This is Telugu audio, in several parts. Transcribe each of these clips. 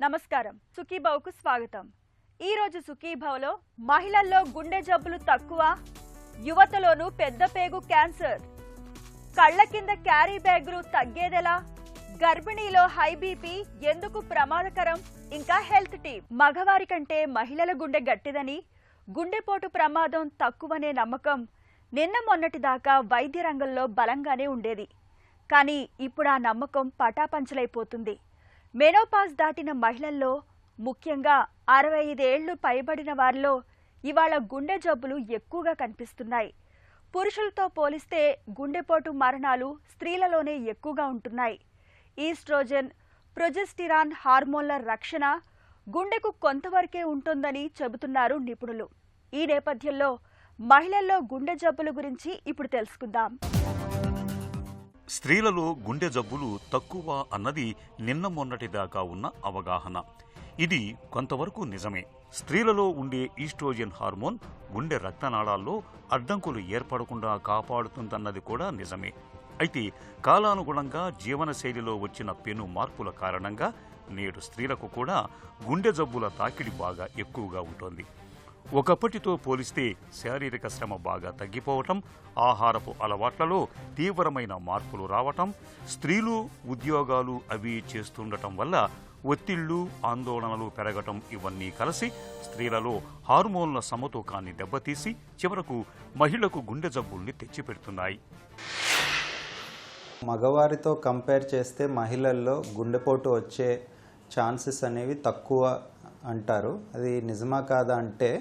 నమస్కారం సుఖీభావ్కు స్వాగతం। ఈ రోజు సుఖీభావ్లో మహిళల్లో గుండె జబ్బులు తక్కువ, యువతలోనూ పెద్ద పేగు క్యాన్సర్, కళ్ళ కింద క్యారీ బ్యాగులు తగ్గేదెలా, గర్భిణీలో హై బీపీ ఎందుకు ప్రమాదకరం, ఇంకా హెల్త్ టిప్। మగవారి కంటే మహిళల గుండె గట్టిదని, గుండెపోటు ప్రమాదం తక్కువనే నమ్మకం నిన్న మొన్నటి దాకా వైద్య రంగంలో బలంగానే ఉండేది। కానీ ఇప్పుడు ఆ నమ్మకం పటాపంచలైపోతుంది। మెనోపాజ్ దాటిన మహిళల్లో, ముఖ్యంగా 65 ఏళ్లు పైబడిన వారిలో ఇవాళ గుండె జబ్బులు ఎక్కువగా కనిపిస్తున్నాయి। పురుషులతో పోలిస్తే గుండెపోటు మరణాలు స్త్రీలలోనే ఎక్కువగా ఉంటున్నాయి। ఈస్ట్రోజన్, ప్రొజెస్టిరాన్ హార్మోన్ల రక్షణ గుండెకు కొంతవరకే ఉంటుందని చెబుతున్నారు నిపుణులు। ఈ నేపథ్యంలో మహిళల్లో గుండె జబ్బుల గురించి ఇప్పుడు తెలుసుకుందాం। స్త్రీలలో గుండె జబ్బులు తక్కువ అన్నది నిన్న మొన్నటి దాకా ఉన్న అవగాహన। ఇది కొంతవరకు నిజమే। స్త్రీలలో ఉండే ఈస్ట్రోజన్ హార్మోన్ గుండె రక్తనాళాల్లో అడ్డంకులు ఏర్పడకుండా కాపాడుతుందన్నది కూడా నిజమే। అయితే కాలానుగుణంగా జీవనశైలిలో వచ్చిన పెను మార్పుల కారణంగా నేడు స్త్రీలకు కూడా గుండె జబ్బుల తాకిడి బాగా ఎక్కువగా ఉంటుంది। ఒకప్పటితో పోలిస్తే శారీరక శ్రమ బాగా తగ్గిపోవటం, ఆహారపు అలవాట్లలో తీవ్రమైన మార్పులు రావటం, స్త్రీలు ఉద్యోగాలు అవి చేస్తుండటం వల్ల ఒత్తిళ్లు, ఆందోళనలు పెరగటం ఇవన్నీ కలిసి స్త్రీలలో హార్మోన్ల సమతూకాన్ని దెబ్బతీసి చివరకు మహిళకు గుండె జబ్బుల్ని తెచ్చిపెడుతున్నాయి। మగవారితో కంపేర్ చేస్తే మహిళల్లో గుండెపోటు వచ్చే ఛాన్సెస్ అనేవి తక్కువ అంటారు। అది నిజమా కాదా అంటే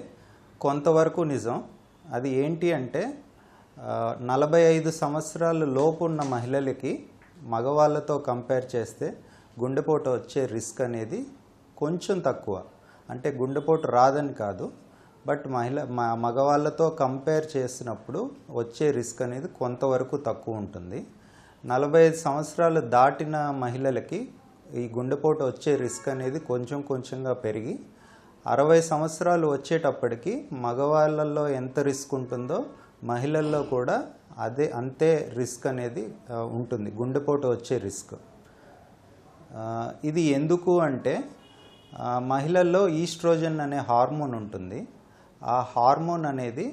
కొంతవరకు నిజం। అది ఏంటి అంటే 45 సంవత్సరాల లోపు ఉన్న మహిళలకి మగవాళ్ళతో కంపేర్ చేస్తే గుండెపోటు వచ్చే రిస్క్ అనేది కొంచెం తక్కువ। అంటే గుండెపోటు రాదని కాదు, బట్ మగవాళ్ళతో కంపేర్ చేసినప్పుడు వచ్చే రిస్క్ అనేది కొంతవరకు తక్కువ ఉంటుంది। 45 సంవత్సరాలు దాటిన మహిళలకి ఈ గుండెపోటు వచ్చే రిస్క్ అనేది కొంచెం కొంచెంగా పెరిగి 60 సంవత్సరాలు వచ్చేటప్పటికి మగవాళ్ళల్లో ఎంత రిస్క్ ఉంటుందో మహిళల్లో కూడా అంతే రిస్క్ అనేది ఉంటుంది, గుండెపోటు వచ్చే రిస్క్। ఇది ఎందుకు అంటే మహిళల్లో ఈస్ట్రోజన్ అనే హార్మోన్ ఉంటుంది। ఆ హార్మోన్ అనేది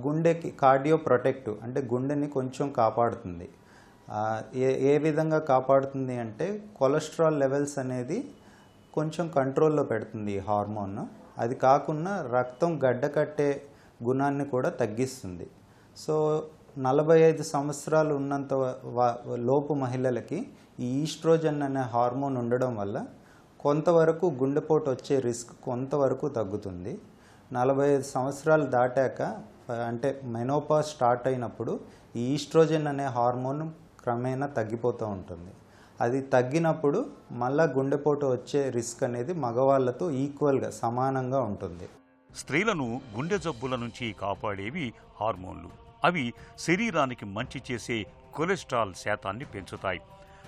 గుండెకి కార్డియో ప్రొటెక్టివ్, అంటే గుండెని కొంచెం కాపాడుతుంది। ఏ విధంగా కాపాడుతుంది అంటే కొలెస్ట్రాల్ లెవెల్స్ అనేది కొంచెం కంట్రోల్లో పెడుతుంది ఈ హార్మోన్। అది కాకుండా రక్తం గడ్డకట్టే గుణాన్ని కూడా తగ్గిస్తుంది। సో 45 సంవత్సరాలు ఉన్నంత లోపు మహిళలకి ఈ ఈస్ట్రోజన్ అనే హార్మోన్ ఉండడం వల్ల కొంతవరకు గుండెపోటు వచ్చే రిస్క్ కొంతవరకు తగ్గుతుంది। 45 సంవత్సరాలు దాటాక అంటే మెనోపాజ్ స్టార్ట్ అయినప్పుడు ఈ ఈస్ట్రోజన్ అనే హార్మోన్ క్రమేణా తగ్గిపోతూ ఉంటుంది। అది తగ్గినప్పుడు మళ్ళా గుండెపోటు వచ్చే రిస్క్ అనేది మగవాళ్లతో ఈక్వల్గా సమానంగా ఉంటుంది। స్త్రీలను గుండె జబ్బుల నుంచి కాపాడేవి హార్మోన్లు। అవి శరీరానికి మంచి చేసే కొలెస్ట్రాల్ శాతాన్ని పెంచుతాయి।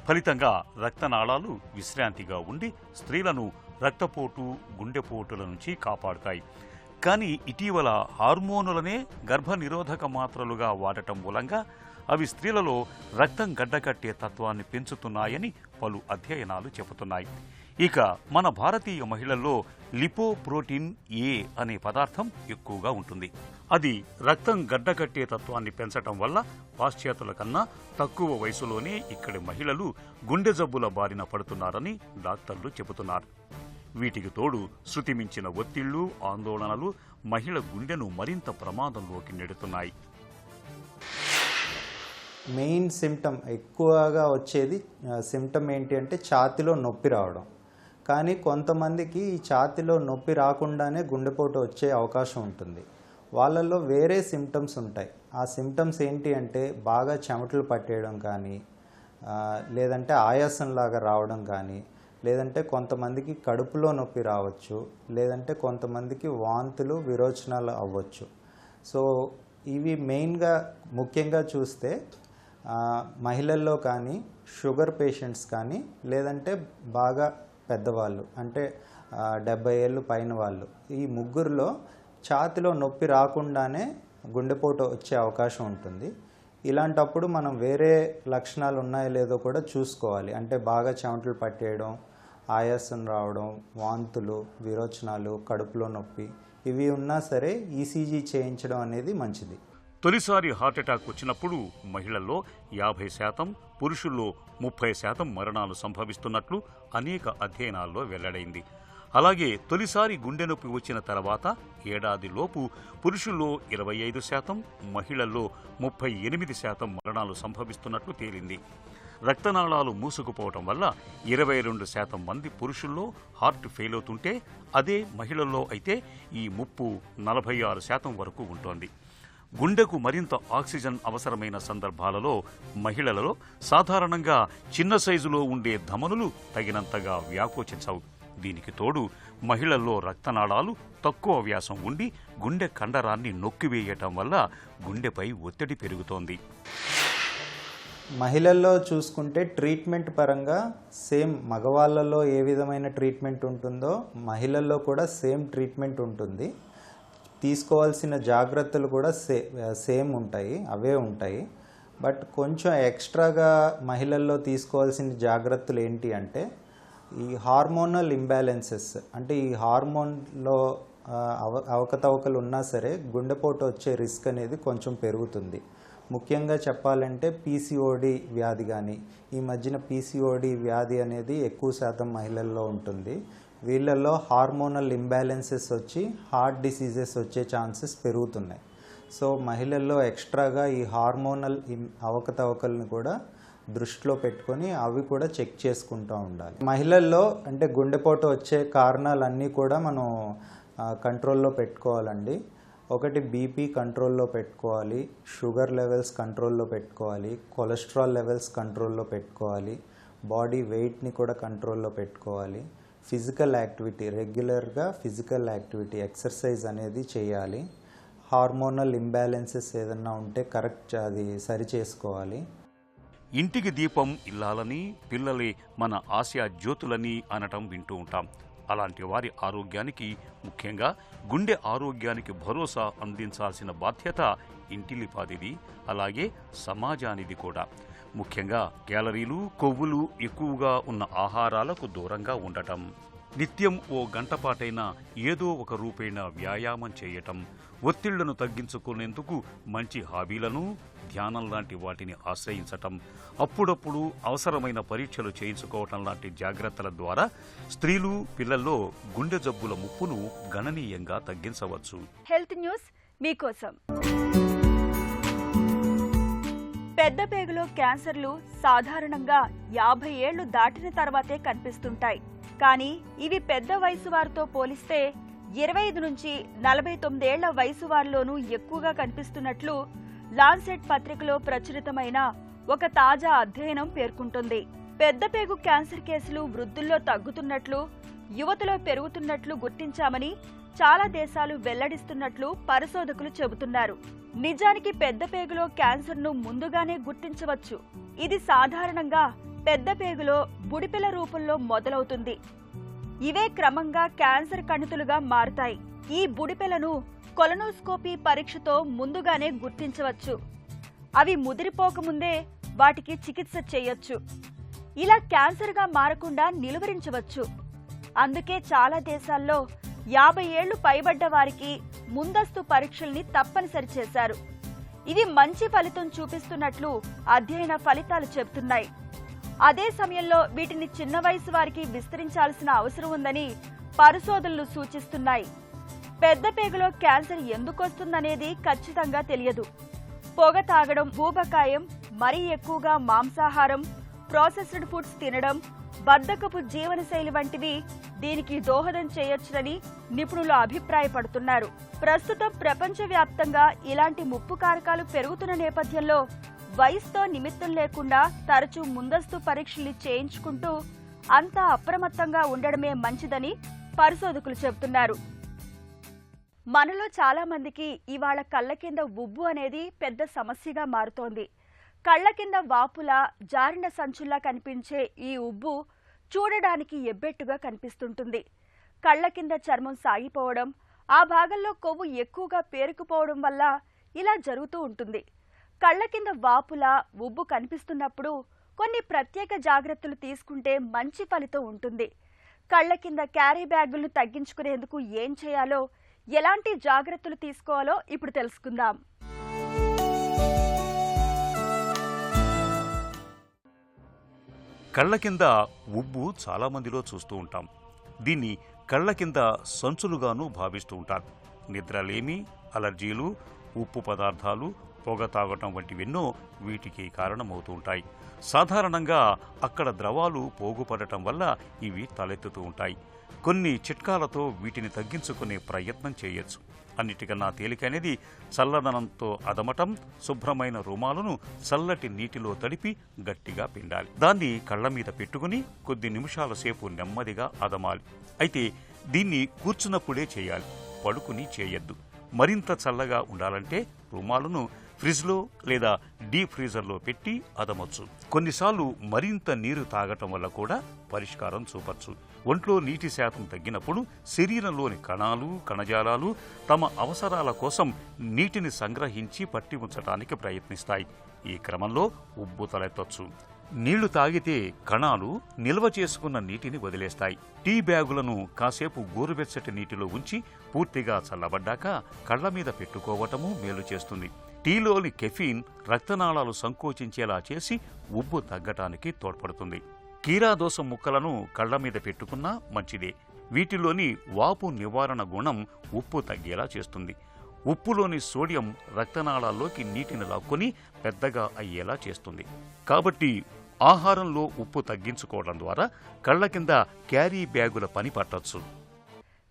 ఫలితంగా రక్తనాళాలు విశ్రాంతిగా ఉండి స్త్రీలను రక్తపోటు, గుండెపోటుల నుంచి కాపాడుతాయి। కానీ ఇటీవల హార్మోనులనే గర్భనిరోధక మాత్రలుగా వాడటం మూలంగా అవి స్త్రీలలో రక్తం గడ్డకట్టే తత్వాన్ని పెంచుతున్నాయని పలు అధ్యయనాలు చెబుతున్నాయి। ఇక మన భారతీయ మహిళల్లో లిపోప్రోటీన్ ఏ అనే పదార్థం ఎక్కువగా ఉంటుంది। అది రక్తం గడ్డకట్టే తత్వాన్ని పెంచటం వల్ల పాశ్చాత్యుల కన్నా తక్కువ వయసులోనే ఇక్కడి మహిళలు గుండె జబ్బుల బారిన పడుతున్నారని డాక్టర్లు చెబుతున్నారు। వీటికి తోడు శృతిమించిన ఒత్తిళ్లు, ఆందోళనలు మహిళ గుండెను మరింత ప్రమాదంలోకి నెడుతున్నాయి। మెయిన్ సిమ్టమ్ ఎక్కువగా వచ్చేది సిమ్టమ్ ఏంటి అంటే ఛాతీలో నొప్పి రావడం। కానీ కొంతమందికి ఈ ఛాతీలో నొప్పి రాకుండానే గుండెపోటు వచ్చే అవకాశం ఉంటుంది। వాళ్ళల్లో వేరే సిమ్టమ్స్ ఉంటాయి। ఆ సిమ్టమ్స్ ఏంటి అంటే బాగా చెమటలు పట్టేయడం కానీ, లేదంటే ఆయాసంలాగా రావడం కానీ, లేదంటే కొంతమందికి కడుపులో నొప్పి రావచ్చు, లేదంటే కొంతమందికి వాంతులు, విరోచనాలు అవ్వచ్చు। సో ఇవి మెయిన్గా ముఖ్యంగా చూస్తే మహిళల్లో కానీ, షుగర్ పేషెంట్స్ కానీ, లేదంటే బాగా పెద్దవాళ్ళు అంటే 70 ఏళ్ళు పైన వాళ్ళు, ఈ ముగ్గురులో ఛాతీలో నొప్పి రాకుండానే గుండెపోటు వచ్చే అవకాశం ఉంటుంది। ఇలాంటప్పుడు మనం వేరే లక్షణాలు ఉన్నాయో లేదో కూడా చూసుకోవాలి। అంటే బాగా చెమటలు పట్టేయడం, ఆయాసం రావడం, వాంతులు, విరోచనాలు, కడుపులో నొప్పి ఇవి ఉన్నా సరే ఈసీజీ చేయించడం అనేది మంచిది. తొలిసారి హార్ట్అటాక్ వచ్చినప్పుడు మహిళల్లో 50%, పురుషుల్లో 30% మరణాలు సంభవిస్తున్నట్లు అనేక అధ్యయనాల్లో వెల్లడైంది. అలాగే తొలిసారి గుండె నొప్పి వచ్చిన తర్వాత ఏడాదిలోపు పురుషుల్లో 25%, మహిళల్లో 38% మరణాలు సంభవిస్తున్నట్లు తేలింది. రక్తనాళాలు మూసుకుపోవటం వల్ల 22% మంది పురుషుల్లో హార్ట్ ఫెయిల్ అవుతుంటే అదే మహిళల్లో అయితే ఈ ముప్పు 46% వరకు ఉంటోంది. గుండెకు మరింత ఆక్సిజన్ అవసరమైన సందర్భాలలో మహిళలలో సాధారణంగా చిన్న సైజులో ఉండే ధమనులు తగినంతగా వ్యాకోచించవు. దీనికి తోడు మహిళల్లో రక్తనాళాలు తక్కువ వ్యాసం ఉండి గుండె కండరాన్ని నొక్కివేయటం వల్ల గుండెపై ఒత్తిడి పెరుగుతోంది. మహిళల్లో చూసుకుంటే ట్రీట్మెంట్ పరంగా సేమ్ మగవాళ్ళలో ఏ విధమైన ట్రీట్మెంట్ ఉంటుందో మహిళల్లో కూడా సేమ్ ట్రీట్మెంట్ ఉంటుంది. తీసుకోవాల్సిన జాగ్రత్తలు కూడా సేమ్ ఉంటాయి, అవే ఉంటాయి. బట్ కొంచెం ఎక్స్ట్రాగా మహిళల్లో తీసుకోవాల్సిన జాగ్రత్తలు ఏంటి అంటే ఈ హార్మోనల్ ఇంబ్యాలెన్సెస్, అంటే ఈ హార్మోన్లో అవకతవకలు ఉన్నా సరే గుండెపోటు వచ్చే రిస్క్ అనేది కొంచెం పెరుగుతుంది. ముఖ్యంగా చెప్పాలంటే పీసీఓడి వ్యాధి కానీ, ఈ మధ్యన పీసీఓడి వ్యాధి అనేది ఎక్కువ శాతం మహిళల్లో ఉంటుంది. వీళ్ళల్లో హార్మోనల్ ఇంబ్యాలెన్సెస్ వచ్చి హార్ట్ డిసీజెస్ వచ్చే ఛాన్సెస్ పెరుగుతున్నాయి. సో మహిళల్లో ఎక్స్ట్రాగా ఈ హార్మోనల్ అవకతవకలను కూడా దృష్టిలో పెట్టుకొని అవి కూడా చెక్ చేసుకుంటూ ఉండాలి. మహిళల్లో అంటే గుండెపోటు వచ్చే కారణాలన్నీ కూడా మనం కంట్రోల్లో పెట్టుకోవాలండి. ఒకటి బీపీ కంట్రోల్లో పెట్టుకోవాలి, షుగర్ లెవెల్స్ కంట్రోల్లో పెట్టుకోవాలి, కొలెస్ట్రాల్ లెవెల్స్ కంట్రోల్లో పెట్టుకోవాలి, బాడీ వెయిట్ని కూడా కంట్రోల్లో పెట్టుకోవాలి. ఫిజికల్ యాక్టివిటీ, రెగ్యులర్గా ఫిజికల్ యాక్టివిటీ ఎక్సర్సైజ్ అనేది చేయాలి. హార్మోనల్ ఇంబ్యాలెన్సెస్ ఏదన్నా ఉంటే కరెక్ట్ అది సరి చేసుకోవాలి. ఇంటికి దీపం ఇల్లాలని, పిల్లలే మన ఆశయ జ్యోతులని అనటం వింటూ ఉంటాం. అలాంటి వారి ఆరోగ్యానికి, ముఖ్యంగా గుండె ఆరోగ్యానికి భరోసా అందించాల్సిన బాధ్యత ఇంటిలిపాదిది, అలాగే సమాజానిది కూడా. ముఖ్యంగా క్యాలరీలు, కొవ్వులు ఎక్కువగా ఉన్న ఆహారాలకు దూరంగా ఉండటం, నిత్యం ఓ గంటపాటైనా ఏదో ఒక రూపేణ వ్యాయామం చేయటం, ఒత్తిళ్లను తగ్గించుకునేందుకు మంచి హాబీలను, ధ్యానం లాంటి వాటిని ఆశ్రయించటం, అప్పుడప్పుడు అవసరమైన పరీక్షలు చేయించుకోవటం లాంటి జాగ్రత్తల ద్వారా స్త్రీలు, పిల్లల్లో గుండె జబ్బుల ముప్పును గణనీయంగా తగ్గించవచ్చు. హెల్త్ న్యూస్ మీకోసం. పెద్ద పేగులో క్యాన్సర్లు సాధారణంగా 50 ఏళ్లు దాటిన తర్వాతే కనిపిస్తుంటాయి. కానీ ఇవి పెద్ద వయసు వారితో పోలిస్తే 25 నుంచి 49 ఏళ్ల వయసు వారిలోనూ ఎక్కువగా కనిపిస్తున్నట్లు లాన్సెట్ పత్రికలో ప్రచురితమైన ఒక తాజా అధ్యయనం పేర్కొంటుంది. పెద్ద పేగు క్యాన్సర్ కేసులు వృద్ధుల్లో తగ్గుతున్నట్లు, యువతలో పెరుగుతున్నట్లు గుర్తించామని చాలా దేశాలు వెల్లడిస్తున్నట్లు పరిశోధకులు చెబుతున్నారు. నిజానికి పెద్ద పేగులో క్యాన్సర్ను ముందుగానే గుర్తించవచ్చు. ఇది సాధారణంగా పెద్ద పేగులో బుడిపెల రూపంలో మొదలవుతుంది. ఇవే క్రమంగా క్యాన్సర్ కణితులుగా మారుతాయి. ఈ బుడిపెలను కొలనోస్కోపీ పరీక్షతో ముందుగానే గుర్తించవచ్చు. అవి ముదిరిపోకముందే వాటికి చికిత్స చేయొచ్చు. ఇలా క్యాన్సర్గా మారకుండా నిలువరించవచ్చు. అందుకే చాలా దేశాల్లో 50 ఏళ్లు పైబడ్డ వారికి ముందస్తు పరీక్షల్ని తప్పనిసరి చేశారు. ఇవి మంచి ఫలితం చూపిస్తున్నట్లు అధ్యయన ఫలితాలు చెబుతున్నాయి. అదే సమయంలో వీటిని చిన్న వయసు వారికి విస్తరించాల్సిన అవసరం ఉందని పరిశోధనలు సూచిస్తున్నాయి. పెద్ద పేగులో క్యాన్సర్ ఎందుకొస్తుందనేది ఖచ్చితంగా తెలియదు. పొగ తాగడం, ఊబకాయం, మరీ ఎక్కువగా మాంసాహారం, ప్రాసెస్డ్ ఫుడ్స్ తినడం, బద్ధకపు జీవనశైలి వంటివి దీనికి దోహదం చేయొచ్చునని నిపుణులు అభిప్రాయపడుతున్నారు. ప్రస్తుతం ప్రపంచవ్యాప్తంగా ఇలాంటి ముప్పు కారకాలు పెరుగుతున్న నేపథ్యంలో వయసుతో నిమిత్తం లేకుండా తరచూ ముందస్తు పరీక్షలు చేయించుకుంటూ అంతా అప్రమత్తంగా ఉండడమే మంచిదని పరిశోధకులు చెబుతున్నారు. మనలో చాలా మందికి ఇవాళ కళ్ల కింద ఉబ్బు అనేది పెద్ద సమస్యగా మారుతోంది. కళ్ల కింద వాపులా, జారిన సంచుల్లా కనిపించే ఈ ఉబ్బు చూడడానికి ఎబ్బెట్టుగా కనిపిస్తుంటుంది. కళ్ల కింద చర్మం సాగిపోవడం, ఆ భాగంలో కొవ్వు ఎక్కువగా పేరుకుపోవడం వల్ల ఇలా జరుగుతూ ఉంటుంది. కళ్ల కింద వాపులా, ఉబ్బు కనిపిస్తున్నప్పుడు కొన్ని ప్రత్యేక జాగ్రత్తలు తీసుకుంటే మంచి ఫలితం ఉంటుంది. కళ్ల కింద క్యారీ బ్యాగులను తగ్గించుకునేందుకు ఏం చేయాలో, ఎలాంటి జాగ్రత్తలు తీసుకోవాలో ఇప్పుడు తెలుసుకుందాం. కళ్ల కింద ఉబ్బు చాలా మందిలో చూస్తూ ఉంటాం. దీన్ని కళ్ల కింద సంచులుగాను భావిస్తూ ఉంటారు. నిద్రలేమి, అలర్జీలు, ఉప్పు పదార్థాలు, పొగ తాగటం వంటివెన్నో వీటికి కారణమవుతూ ఉంటాయి. సాధారణంగా అక్కడ ద్రవాలు పోగుపడటం వల్ల ఇవి తలెత్తుతూ ఉంటాయి. కొన్ని చిట్కాలతో వీటిని తగ్గించుకునే ప్రయత్నం చేయొచ్చు. అన్నిటికన్నా తేలికైనది చల్లదనంతో అదమటం. శుభ్రమైన రుమాలను చల్లటి నీటిలో తడిపి గట్టిగా పిండాలి. దాన్ని కళ్ల మీద పెట్టుకుని కొద్ది నిమిషాల సేపు నెమ్మదిగా అదమాలి. అయితే దీన్ని కూర్చున్నప్పుడే చేయాలి, పడుకుని చేయొద్దు. మరింత చల్లగా ఉండాలంటే రుమాలను ఫ్రిడ్జ్లో లేదా డీప్ ఫ్రీజర్లో పెట్టి అదమొచ్చు. కొన్నిసార్లు మరింత నీరు తాగటం వల్ల కూడా పరిష్కారం చూపచ్చు. ఒంట్లో నీటి శాతం తగ్గినప్పుడు శరీరంలోని కణాలు, కణజాలాలు తమ అవసరాల కోసం నీటిని సంగ్రహించి పట్టి ఉంచడానికి ప్రయత్నిస్తాయి. ఈ క్రమంలో ఉబ్బు తలెత్తొచ్చు. నీళ్లు తాగితే కణాలు నిల్వ చేసుకున్న నీటిని వదిలేస్తాయి. టీ బ్యాగులను కాసేపు గోరువెచ్చటి నీటిలో ఉంచి పూర్తిగా చల్లబడ్డాక కళ్ల మీద పెట్టుకోవటము మేలు చేస్తుంది. టీలోని కెఫీన్ రక్తనాళాలు సంకోచించేలా చేసి ఉబ్బు తగ్గటానికి తోడ్పడుతుంది. కీరాదోస ముక్కలను కళ్ల మీద పెట్టుకున్నా మంచిదే. వీటిలోని వాపు నివారణ గుణం ఉప్పు తగ్గేలా చేస్తుంది. ఉప్పులోని సోడియం రక్తనాళాల్లోకి నీటిని లాక్కొని పెద్దగా అయ్యేలా చేస్తుంది. కాబట్టి ఆహారంలో ఉప్పు తగ్గించుకోవడం ద్వారా కళ్ల కింద క్యారీ బ్యాగుల పని పట్టొచ్చు.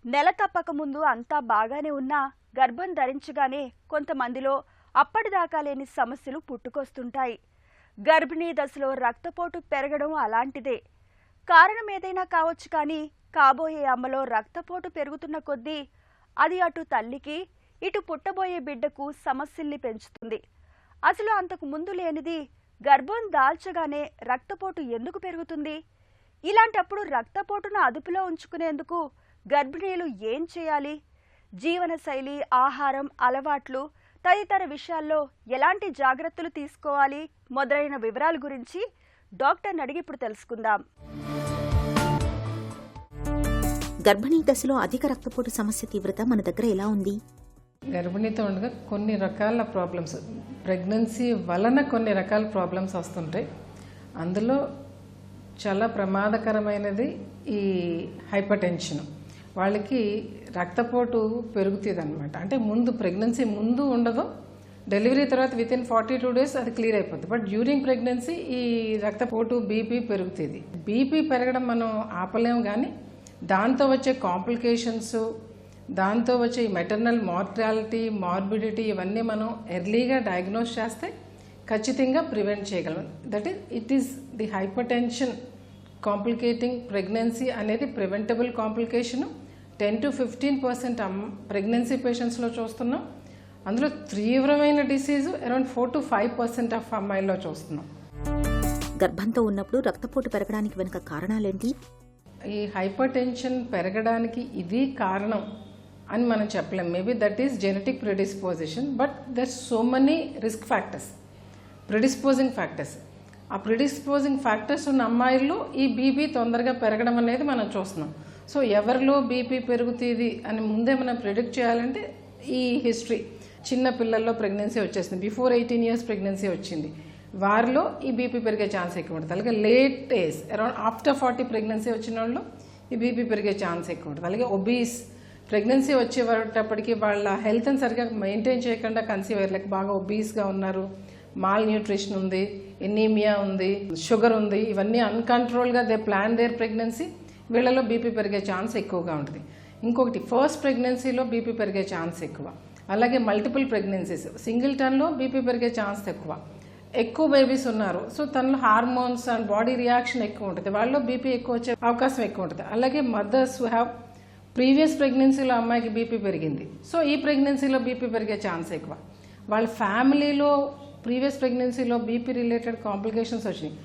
నెల తప్పక ముందు అంతా బాగానే ఉన్నా గర్భం ధరించగానే కొంతమందిలో అప్పటిదాకా లేని సమస్యలు పుట్టుకొస్తుంటాయి. గర్భిణీ దశలో రక్తపోటు పెరగడం అలాంటిదే. కారణం ఏదైనా కావచ్చు, కానీ కాబోయే అమ్మలో రక్తపోటు పెరుగుతున్న కొద్దీ అది అటు తల్లికి, ఇటు పుట్టబోయే బిడ్డకు సమస్యల్ని పెంచుతుంది. అసలు అంతకు ముందు లేనిది గర్భం దాల్చగానే రక్తపోటు ఎందుకు పెరుగుతుంది? ఇలాంటప్పుడు రక్తపోటును అదుపులో ఉంచుకునేందుకు గర్భిణీలు ఏం చేయాలి? జీవనశైలి, ఆహారం అలవాట్లు తదితర విషయాల్లో ఎలాంటి జాగ్రత్తలు తీసుకోవాలి మొదలైన వివరాల గురించి డాక్టర్ని అడిగి ఇప్పుడు తెలుసుకుందాం. గర్భిణీ దశలో అధిక రక్తపోటు సమస్య తీవ్రత మన దగ్గర ఎలా ఉంది? గర్భిణీతో ఉండగా కొన్ని రకాల ప్రాబ్లమ్స్, ప్రెగ్నెన్సీ వలన కొన్ని రకాల ప్రాబ్లమ్స్ వస్తుంటాయి. అందులో చాలా ప్రమాదకరమైనది ఈ హైపర్ టెన్షన్. వాళ్ళకి రక్తపోటు పెరుగుతుంది అనమాట. అంటే ముందు ప్రెగ్నెన్సీ ముందు ఉండదు, డెలివరీ తర్వాత వితిన్ 42 days అది క్లియర్ అయిపోతుంది. బట్ డ్యూరింగ్ ప్రెగ్నెన్సీ ఈ రక్తపోటు, బీపీ పెరుగుతుంది. బీపీ పెరగడం మనం ఆపలేము, కానీ దాంతో వచ్చే కాంప్లికేషన్స్, దాంతో వచ్చే మెటర్నల్ మార్టాలిటీ, మార్బిడిటీ ఇవన్నీ మనం ఎర్లీగా డయాగ్నోస్ చేస్తే ఖచ్చితంగా ప్రివెంట్ చేయగలం. That is it is the hyper tension complicating pregnancy అనేది ప్రివెంటబుల్ కాంప్లికేషను. 10 to 15% ప్రెగ్నెన్సీ పేషెంట్స్లో చూస్తున్నాం. అందులో తీవ్రమైన డిసీజు అరౌండ్ 4 to 5% ఆఫ్ అమ్మాయిల్లో చూస్తున్నాం. గర్భంతో ఉన్నప్పుడు రక్తపోటు పెరగడానికి వెనుక కారణాలేంటి? ఈ హైపర్ టెన్షన్ పెరగడానికి ఇది కారణం అని మనం చెప్పలేం. Maybe that is genetic predisposition, but there so many risk factors, predisposing factors. ఆ ప్రిడిస్పోజింగ్ ఫ్యాక్టర్స్ ఉన్న అమ్మాయిల్లో ఈ బీపీ తొందరగా పెరగడం అనేది మనం చూస్తున్నాం. సో ఎవరిలో బీపీ పెరుగుతుంది అని ముందే మనం ప్రిడిక్ట్ చేయాలంటే ఈ హిస్టరీ. చిన్న పిల్లల్లో ప్రెగ్నెన్సీ వచ్చేసింది, బిఫోర్ 18 years ప్రెగ్నెన్సీ వచ్చింది, వారిలో ఈ బీపీ పెరిగే ఛాన్స్ ఎక్కువ ఉంటుంది. అలాగే late age around after 40 pregnancy వచ్చిన వాళ్ళు ఈ బీపీ పెరిగే ఛాన్స్ ఎక్కువ ఉంటుంది. అలాగే ఒబీస్ ప్రెగ్నెన్సీ వచ్చేటప్పటికి వాళ్ళ హెల్త్ని సరిగ్గా మెయింటైన్ చేయకుండా కన్సీవ్ అయ్యారు, బాగా ఒబీస్గా ఉన్నారు, మాల్ న్యూట్రిషన్ ఉంది, ఎనీమియా ఉంది, షుగర్ ఉంది, ఇవన్నీ అన్కంట్రోల్గా దే ప్లాన్ దేర్ ప్రెగ్నెన్సీ, వీళ్ళలో బీపీ పెరిగే ఛాన్స్ ఎక్కువగా ఉంటుంది. ఇంకొకటి ఫస్ట్ ప్రెగ్నెన్సీలో బీపీ పెరిగే ఛాన్స్ ఎక్కువ. అలాగే మల్టిపుల్ ప్రెగ్నెన్సీస్, సింగిల్ టర్న్లో బీపీ పెరిగే ఛాన్స్ ఎక్కువ బేబీస్ ఉన్నారు, సో తనలో హార్మోన్స్ అండ్ బాడీ రియాక్షన్ ఎక్కువ ఉంటుంది, వాళ్ళలో బీపీ ఎక్కువ వచ్చే అవకాశం ఎక్కువ ఉంటుంది. అలాగే మదర్స్ హు హ్యావ్ ప్రీవియస్ ప్రెగ్నెన్సీలో అమ్మాయికి బీపీ పెరిగింది, సో ఈ ప్రెగ్నెన్సీలో బీపీ పెరిగే ఛాన్స్ ఎక్కువ. వాళ్ళ ఫ్యామిలీలో ప్రీవియస్ ప్రెగ్నెన్సీలో బీపీ రిలేటెడ్ కాంప్లికేషన్స్ వచ్చినాయి,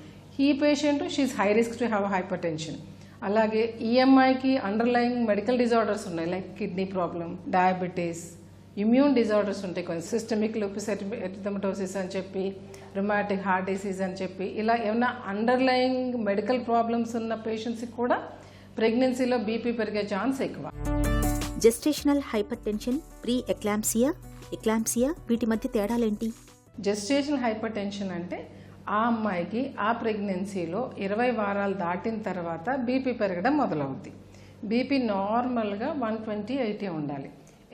ఈ patient she is high risk to have hypertension. అలాగే ఈఎంఐకి అండర్లయింగ్ మెడికల్ డిజార్డర్స్ ఉన్నాయి, like kidney problem, diabetes, immune disorders ఉంటాయి కొన్ని, సిస్టమిక్ లూపస్ ఎరిథెమటోసిస్ అని చెప్పి, రుమాటిక్ హార్ట్ డిసీజ్ అని చెప్పి, ఇలా ఏమైనా అండర్లయింగ్ మెడికల్ ప్రాబ్లమ్స్ ఉన్న పేషెంట్స్కి కూడా ప్రెగ్నెన్సీలో బీపీ పెరిగే ఛాన్స్ ఎక్కువ. Gestational hyper tension, pre eclampsia వీటి మధ్య తేడాలేంటి? జెస్టేషనల్ హైపర్ టెన్షన్ అంటే ఆ అమ్మాయికి ఆ ప్రెగ్నెన్సీలో 20 వారాలు దాటిన తర్వాత బీపీ పెరగడం మొదలవుద్ది. బీపీ నార్మల్గా 120/80 ఉండాలి.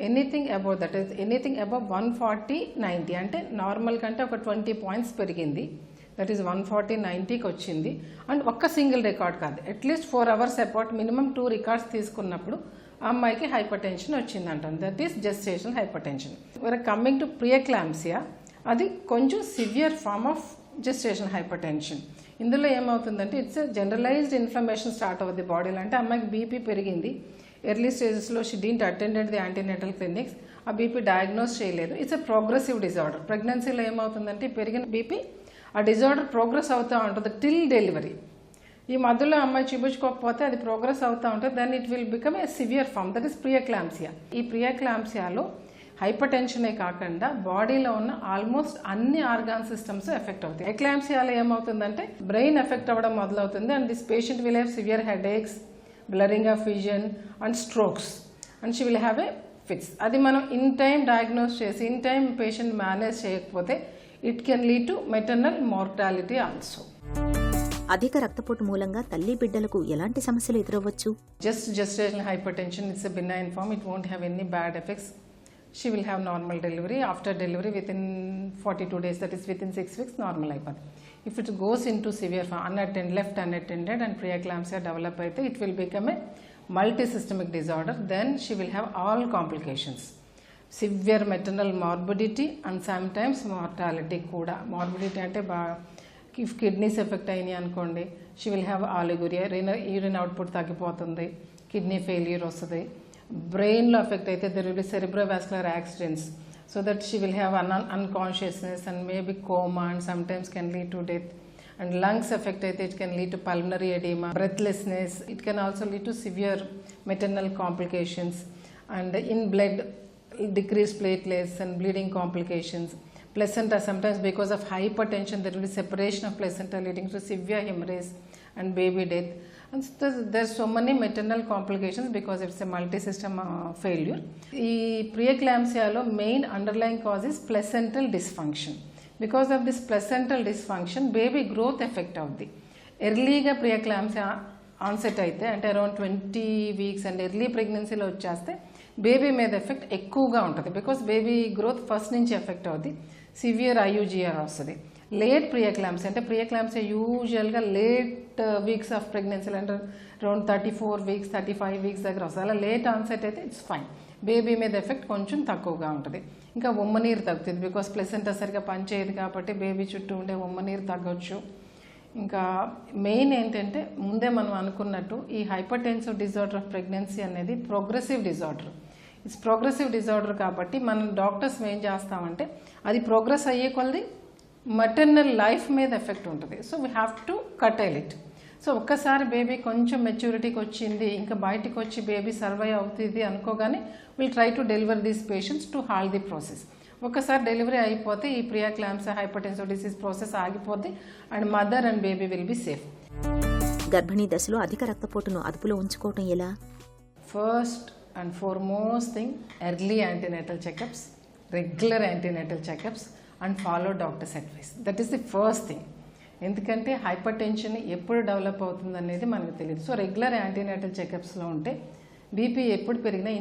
Anything above that is anything above 140/90 అంటే నార్మల్ కంటే ఒక 20 పాయింట్స్ పెరిగింది, దట్ ఈస్ 140/90కి వచ్చింది. అండ్ ఒక్క సింగిల్ రికార్డ్ కాదు, at least 4 hours apart minimum 2 records తీసుకున్నప్పుడు ఆ అమ్మాయికి హైపర్ టెన్షన్ వచ్చింది అంటాం. That is gestational hypertension. Coming to preeclampsia, అది కొంచెం severe form of gestational hypertension. ఇందులో ఏమవుతుందంటే ఇట్స్ జనరలైజ్డ్ ఇన్ఫ్లమేషన్ స్టార్ట్ అవుతుంది బాడీలో. అంటే అమ్మాయికి బీపీ పెరిగింది, ఎర్లీ స్టేజెస్లో she didn't attended the antenatal clinics, ఆ బీపీ డయాగ్నోస్ చేయలేదు. It's a progressive disorder. ప్రెగ్నెన్సీలో ఏమవుతుందంటే పెరిగిన బీపీ ఆ డిజార్డర్ ప్రోగ్రెస్ అవుతూ ఉంటుంది టిల్ డెలివరీ. ఈ మధ్యలో అమ్మాయి చూపించుకోకపోతే అది ప్రోగ్రెస్ అవుతూ ఉంటుంది, then it will become a severe form, that is preeclampsia. ఈ ప్రియక్లాంప్సియాలో హైపర్ టెన్షనే కాకుండా బాడీలో ఉన్న ఆల్మోస్ట్ అన్ని ఆర్గాన్ సిస్టమ్స్ ఎఫెక్ట్ అవుతాయి. ఎక్లాంప్సియాలో ఏమవుతుందంటే బ్రెయిన్ ఎఫెక్ట్ అవ్వడం మొదలవుతుంది, and this patient will have severe headaches, blurring of vision and strokes, and she will have a fits. అది మనం ఇన్ టైం డయాగ్నోస్ చేసి ఇన్ టైం పేషెంట్ మేనేజ్ చేయకపోతే it can lead to maternal mortality also. అధిక రక్తపోటు మూలంగా తల్లి బిడ్డలకు ఎలాంటి సమస్యలు ఎదురవ్వచ్చు? Gestational hypertension, it's a benign form, it won't have any bad effects. She will have normal delivery. After delivery within 42 days, that is within 6 weeks, normal అయిపోతుంది. If it goes into severe form, left unattended and preeclampsia develop అయితే it will become a multisystemic disorder. Then she will have all complications, severe maternal morbidity and sometimes mortality కూడా. Morbidity అంటే if kidneys ఎఫెక్ట్ అయినాయి అనుకోండి, she will have oliguria, urine output తగ్గిపోతుంది, కిడ్నీ ఫెయిల్యూర్ వస్తుంది. బ్రెయిన్లో ఎఫెక్ట్ అయితే there will be cerebrovascular accidents, so that she will have unconsciousness and maybe coma and sometimes can lead to death. And lungs effect అయితే it can lead to pulmonary oedema, breathlessness. It can also lead to severe maternal complications. And in blood decreased platelets and bleeding complications. Placenta, sometimes because of hypertension there will be separation of placenta leading to severe hemorrhage and baby death. And there's so many maternal complications because it's a multi-system failure. ఈ ప్రియక్లాంప్సియాలో main underline cause is placental dysfunction. Because of this placental dysfunction baby growth effect అవుద్ది. ఎర్లీగా ప్రియక్లాంప్సియా ఆన్సెట్ అయితే అంటే అరౌండ్ 20 weeks అండ్ ఎర్లీ ప్రెగ్నెన్సీలో వచ్చేస్తే బేబీ మీద ఎఫెక్ట్ ఎక్కువగా ఉంటుంది, బికాస్ బేబీ గ్రోత్ ఫస్ట్ నుంచి ఎఫెక్ట్ అవుతుంది, సివియర్ IUGR వస్తుంది. లేట్ ప్రియక్లాంప్సియా అంటే ప్రియక్లాంప్సియా యూజువల్గా లేట్ వీక్స్ ఆఫ్ ప్రెగ్నెన్సీ అంటే అరౌండ్ 34 weeks 35 weeks దగ్గర వస్తుంది. అలా లేట్ ఆన్సెట్ అయితే ఇట్స్ ఫైన్, బేబీ మీద ఎఫెక్ట్ కొంచెం తక్కువగా ఉంటుంది. ఇంకా ఉమ్మనీరు తగ్గుతుంది, బికాస్ ప్లెసెంటా సరిగా పనిచేయదు కాబట్టి బేబీ చుట్టూ ఉండే ఉమ్మనీరు తగ్గొచ్చు. ఇంకా మెయిన్ ఏంటంటే ముందే మనం అనుకున్నట్టు ఈ హైపర్టెన్సివ్ డిజార్డర్ ఆఫ్ ప్రెగ్నెన్సీ అనేది progressive disorder. It's progressive disorder కాబట్టి మనం డాక్టర్స్ ఏం చేస్తామంటే అది ప్రోగ్రెస్ అయ్యే కొలది మటర్నల్ లైఫ్ మీద ఎఫెక్ట్ ఉంటుంది. So we have to curtail it. So ఒక్కసారి బేబీ కొంచెం మెచ్యూరిటీకి వచ్చింది, ఇంకా బయటికి వచ్చి బేబీ సర్వైవ్ అవుతుంది అనుకోగానే will try to deliver these patients to halt the process. ఒకసారి డెలివరీ అయిపోతే ఈ ప్రియక్లాంప్సియా హైపర్టెన్సివ్ డిసీజ్ ప్రాసెస్ ఆగిపోద్ది and mother and baby will be safe. గర్భిణీ దశలో అధిక రక్తపోటును అదుపులో ఉంచుకోవటం ఎలా? First and foremost thing, early antenatal checkups, regular antenatal checkups and follow doctors advice. That is the first thing. ఎందుకంటే హైపర్ టెన్షన్ ఎప్పుడు డెవలప్ అవుతుంది అనేది మనకు తెలియదు. సో రెగ్యులర్ యాంటీనేటల్ చెకప్స్లో ఉంటే బీపీ ఎప్పుడు పెరిగినా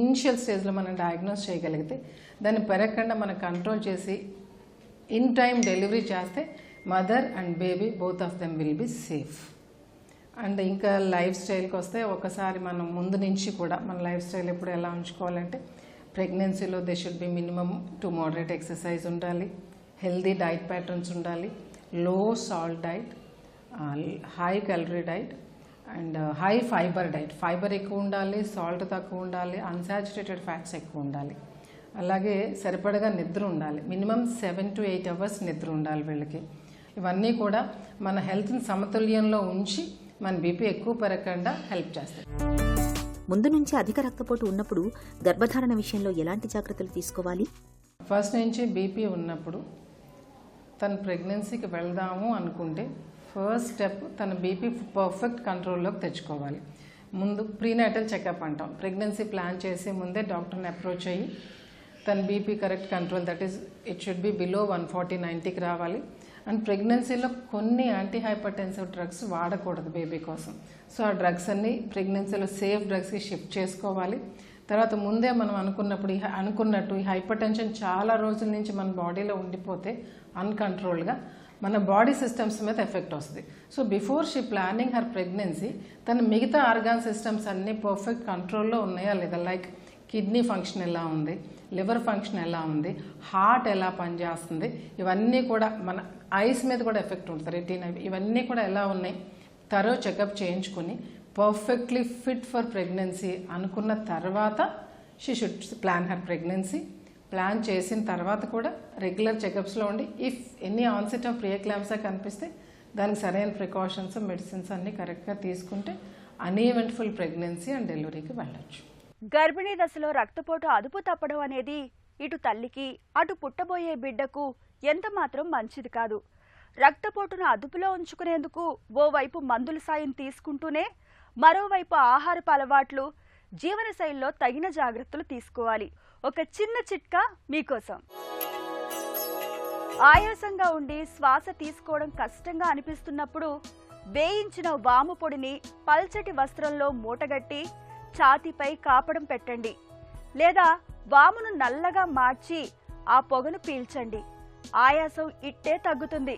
ఇనిషియల్ స్టేజ్లో మనం డయాగ్నోస్ చేయగలిగితే దాన్ని పెరగకుండా మనం కంట్రోల్ చేసి ఇన్ టైం డెలివరీ చేస్తే mother and baby both of them will be safe. And ఇంకా లైఫ్ స్టైల్కి వస్తే ఒకసారి మనం ముందు నుంచి కూడా మన లైఫ్ స్టైల్ ఎప్పుడు ఎలా ఉంచుకోవాలంటే ప్రెగ్నెన్సీలో they should be minimum 2 moderate exercise ఉండాలి, హెల్దీ డైట్ ప్యాటర్న్స్ ఉండాలి, లో salt diet, high calorie diet and high fibre diet. Fibre ఎక్కువ ఉండాలి, సాల్ట్ తక్కువ ఉండాలి, అన్సాచురేటెడ్ ఫ్యాట్స్ ఎక్కువ ఉండాలి. అలాగే సరిపడగా నిద్ర ఉండాలి, మినిమం 7 to 8 hours నిద్ర ఉండాలి వీళ్ళకి. ఇవన్నీ కూడా మన హెల్త్ని సమతుల్యంలో ఉంచి మన బీపీ ఎక్కువ పెరగకుండా హెల్ప్ చేస్తాయి. ముందు నుంచి అధిక రక్తపోటు ఉన్నప్పుడు గర్భధారణ విషయంలో ఎలాంటి జాగ్రత్తలు తీసుకోవాలి? ఫస్ట్ నుంచి బీపీ ఉన్నప్పుడు తన ప్రెగ్నెన్సీకి వెళ్దాము అనుకుంటే ఫస్ట్ స్టెప్ తన బీపీ పర్ఫెక్ట్ కంట్రోల్లోకి తెచ్చుకోవాలి. ముందు ప్రీనాటల్ చెకప్ అంటాం. ప్రెగ్నెన్సీ ప్లాన్ చేసే ముందే డాక్టర్ని అప్రోచ్ అయ్యి తన BP correct control, that is it should be below 140/90కి రావాలి. అండ్ ప్రెగ్నెన్సీలో కొన్ని యాంటీ హైపర్టెన్సివ్ డ్రగ్స్ వాడకూడదు బేబీ కోసం. సో ఆ డ్రగ్స్ అన్ని ప్రెగ్నెన్సీలో సేఫ్ డ్రగ్స్కి షిఫ్ట్ చేసుకోవాలి. తర్వాత ముందే మనం అనుకున్నట్టు ఈ హైపర్ టెన్షన్ చాలా రోజుల నుంచి మన బాడీలో ఉండిపోతే అన్కంట్రోల్డ్గా మన బాడీ సిస్టమ్స్ మీద ఎఫెక్ట్ వస్తుంది. So before she planning her pregnancy తన మిగతా ఆర్గాన్ సిస్టమ్స్ అన్నీ పర్ఫెక్ట్ కంట్రోల్లో ఉన్నాయా లేదా, లైక్ కిడ్నీ ఫంక్షన్ ఎలా ఉంది, లివర్ ఫంక్షన్ ఎలా ఉంది, హార్ట్ ఎలా పనిచేస్తుంది, ఇవన్నీ కూడా మన ఐస్ మీద కూడా ఎఫెక్ట్ ఉంటుంది, రెటీనా, ఇవన్నీ కూడా ఎలా ఉన్నాయి తరో చెకప్ చేయించుకుని పర్ఫెక్ట్లీ ఫిట్ ఫర్ ప్రెగ్నెన్సీ అనుకున్న తర్వాత she should plan her pregnancy. Plan చేసిన తర్వాత కూడా రెగ్యులర్ చెకప్స్లో ఉండి ఇఫ్ ఎనీ ఆన్సెట్ ఆఫ్ ప్రీఎక్లాంప్సా కనిపిస్తే దానికి సరైన ప్రికాషన్స్ మెడిసిన్స్ అన్నీ కరెక్ట్గా తీసుకుంటే అన్ఈవెంట్ఫుల్ ప్రెగ్నెన్సీ అండ్ డెలివరీకి వెళ్ళొచ్చు. గర్భిణీ దశలో రక్తపోటు అదుపు తప్పడం అనేది ఇటు తల్లికి అటు పుట్టబోయే బిడ్డకు ఎంత మాత్రం మంచిది కాదు. రక్తపోటును అదుపులో ఉంచుకునేందుకు ఓవైపు మందుల సాయం తీసుకుంటూనే మరోవైపు ఆహారపు అలవాట్లు, జీవనశైలిలో తగిన జాగ్రత్తలు తీసుకోవాలి. ఒక చిన్న చిట్కా మీకోసం. ఆయాసంగా ఉండి శ్వాస తీసుకోవడం కష్టంగా అనిపిస్తున్నప్పుడు వేయించిన వాము పొడిని పల్చటి వస్త్రంలో మూటగట్టి ఛాతీపై కాపడం పెట్టండి, లేదా వామును నల్లగా మార్చి ఆ పొగను పీల్చండి. ఆయాసం ఇట్టే తగ్గుతుంది.